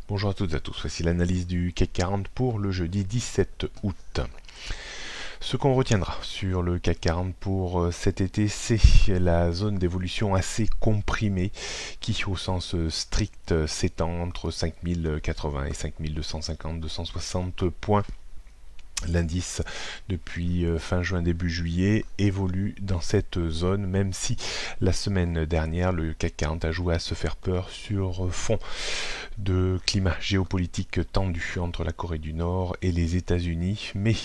Bonjour à toutes et à tous, voici l'analyse du CAC 40 pour le jeudi 17 août. Ce qu'on retiendra sur le CAC 40 pour cet été, c'est la zone d'évolution assez comprimée qui, au sens strict, s'étend entre 5080 et 5250-260 points. L'indice, depuis fin juin, début juillet, évolue dans cette zone, même si la semaine dernière, le CAC 40 a joué à se faire peur sur fond de climat géopolitique tendu entre la Corée du Nord et les États-Unis, mais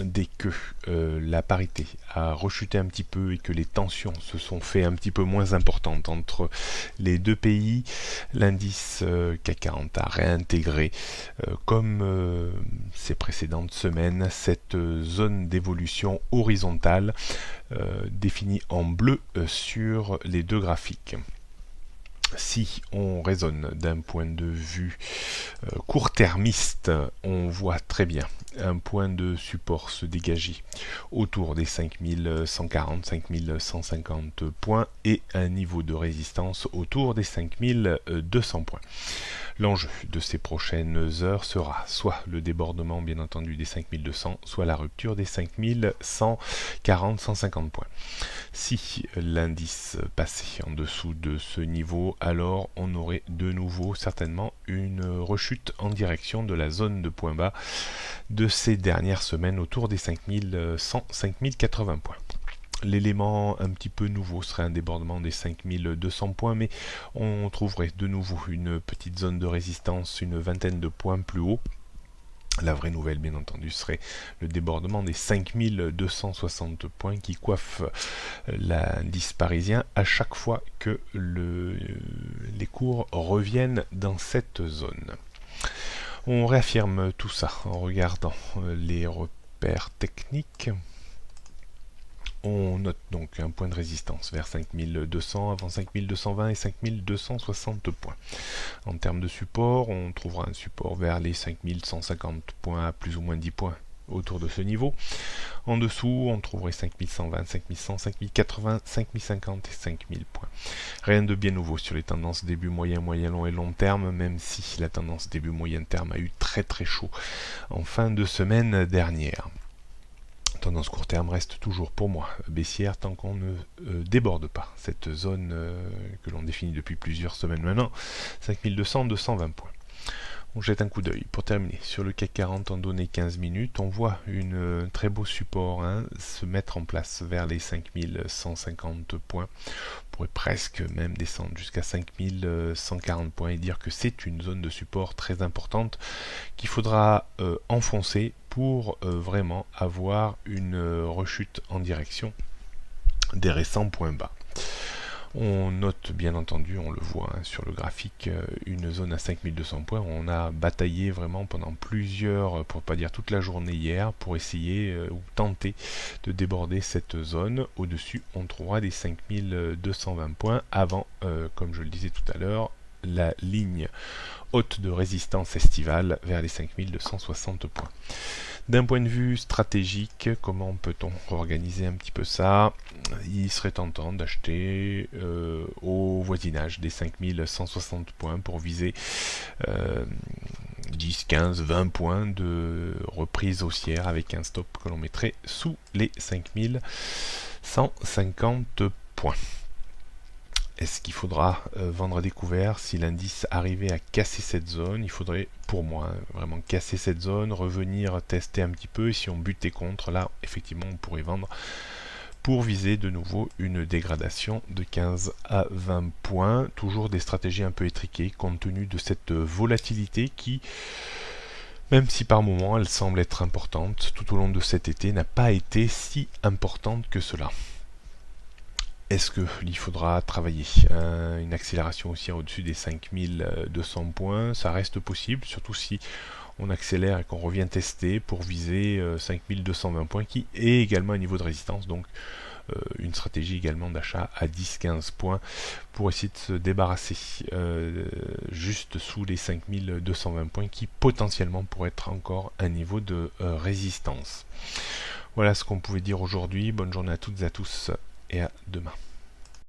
dès que la parité a rechuté un petit peu et que les tensions se sont fait un petit peu moins importantes entre les deux pays, l'indice CAC 40 a réintégré, comme ces précédentes semaines, cette zone d'évolution horizontale définie en bleu sur les deux graphiques. Si on raisonne d'un point de vue court-termiste, on voit très bien un point de support se dégager autour des 5140-5150 points et un niveau de résistance autour des 5200 points. L'enjeu de ces prochaines heures sera soit le débordement bien entendu des 5200, soit la rupture des 5140-150 points. Si l'indice passait en dessous de ce niveau, alors on aurait de nouveau certainement une rechute en direction de la zone de point bas de ces dernières semaines autour des 5100-5080 points. L'élément un petit peu nouveau serait un débordement des 5200 points, mais on trouverait de nouveau une petite zone de résistance, une vingtaine de points plus haut. La vraie nouvelle, bien entendu, serait le débordement des 5260 points qui coiffent l'indice parisien à chaque fois que les cours reviennent dans cette zone. On réaffirme tout ça en regardant les repères techniques. On note donc un point de résistance vers 5200, avant 5220 et 5260 points. En termes de support, on trouvera un support vers les 5150 points à plus ou moins 10 points autour de ce niveau. En dessous, on trouverait 5120, 5100, 5080, 5050 et 5000 points. Rien de bien nouveau sur les tendances début moyen, moyen long et long terme, même si la tendance début moyen terme a eu très très chaud en fin de semaine dernière. Tendance court terme reste toujours pour moi baissière tant qu'on ne déborde pas cette zone que l'on définit depuis plusieurs semaines maintenant, 5200-220 points. On jette un coup d'œil pour terminer sur le CAC 40 en données 15 minutes. On voit un très beau support se mettre en place vers les 5150 points. On pourrait presque même descendre jusqu'à 5140 points et dire que c'est une zone de support très importante qu'il faudra enfoncer pour vraiment avoir une rechute en direction des récents points bas. On note bien entendu, on le voit sur le graphique, une zone à 5200 points. On a bataillé vraiment pendant plusieurs, pour pas dire toute la journée hier, pour essayer ou tenter de déborder cette zone. Au-dessus, on trouvera des 5220 points avant, comme je le disais tout à l'heure, la ligne haute de résistance estivale vers les 5260 points. D'un point de vue stratégique, comment peut-on organiser un petit peu ça? Il serait tentant d'acheter au voisinage des 5160 points pour viser 10, 15, 20 points de reprise haussière avec un stop que l'on mettrait sous les 5150 points. Est-ce qu'il faudra vendre à découvert? Si l'indice arrivait à casser cette zone, il faudrait, pour moi, vraiment casser cette zone, revenir tester un petit peu, et si on butait contre, là, effectivement, on pourrait vendre pour viser de nouveau une dégradation de 15 à 20 points. Toujours des stratégies un peu étriquées, compte tenu de cette volatilité qui, même si par moments elle semble être importante, tout au long de cet été, n'a pas été si importante que cela. Est-ce qu'il faudra travailler une accélération aussi au-dessus des 5200 points? Ça reste possible, surtout si on accélère et qu'on revient tester pour viser 5220 points, qui est également un niveau de résistance, donc une stratégie également d'achat à 10-15 points pour essayer de se débarrasser juste sous les 5220 points, qui potentiellement pourrait être encore un niveau de résistance. Voilà ce qu'on pouvait dire aujourd'hui. Bonne journée à toutes et à tous et à demain.